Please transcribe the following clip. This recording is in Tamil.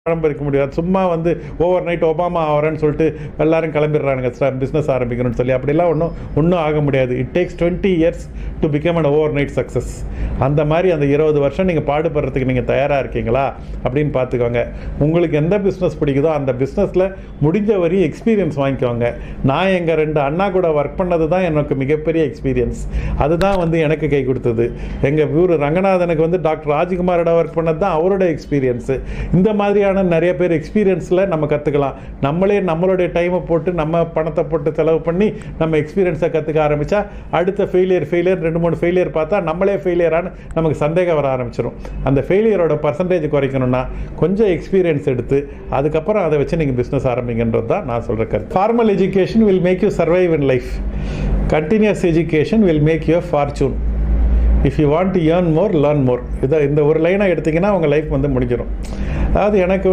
பரிக்க முடியாது. சும்மா வந்து ஓவர் நைட் ஒபாமா ஆகிறேன்னு சொல்லிட்டு எல்லாரும் கிளம்பிடுறானுங்க பிஸ்னஸ் ஆரம்பிக்கணும்னு சொல்லி. அப்படிலாம் ஒன்றும் ஆக முடியாது. It takes 20 years to become an over night success. அந்த மாதிரி அந்த 20 வருஷம் நீங்கள் பாடுபடுறதுக்கு நீங்கள் தயாராக இருக்கீங்களா அப்படின்னு பார்த்துக்கோங்க. உங்களுக்கு எந்த பிஸ்னஸ் பிடிக்குதோ அந்த பிஸ்னஸில் முடிஞ்ச வரையும் எக்ஸ்பீரியன்ஸ் வாங்கிக்கோங்க. நான் எங்கள் 2 அண்ணா கூட ஒர்க் பண்ணது தான் எனக்கு மிகப்பெரிய எக்ஸ்பீரியன்ஸ். அதுதான் வந்து எனக்கு கை கொடுத்தது. எங்கள் ஊர் ரங்கநாதனுக்கு வந்து டாக்டர் ராஜ்குமாரோட ஒர்க் பண்ணது தான் அவரோட எக்ஸ்பீரியன்ஸு. இந்த மாதிரியான நிறைய பேர் எக்ஸ்பீரியன்ஸில் நம்ம கற்றுக்கலாம். நம்மளுடைய டைமை போட்டு நம்ம பணத்தை போட்டு செலவு பண்ணி நம்ம எக்ஸ்பீரியன்ஸை கற்றுக்க ஆரம்பித்தா அடுத்த ஃபெயிலியர் 2-3 ஃபெயிலியர் பார்த்தா நம்மளே ஃபெயிலியரானு நமக்கு சந்தேகம் வர ஆரம்பிச்சிடும். அந்த ஃபெயிலியரோட பர்சன்டேஜ் குறைக்கணும்னா கொஞ்சம் எக்ஸ்பீரியன்ஸ் எடுத்து அதுக்கப்புறம் அதை வச்சு நீங்கள் பிஸ்னஸ் ஆரம்பிங்கன்றது தான் நான் சொல்கிற கருத்து. Formal education will make you survive in life. Continuous education will make you fortune. If you want to earn more learn more. இந்த ஒரு லைனாக எடுத்திங்கன்னா உங்கள் லைஃப் வந்து முடிஞ்சிடும். அதாவது எனக்கு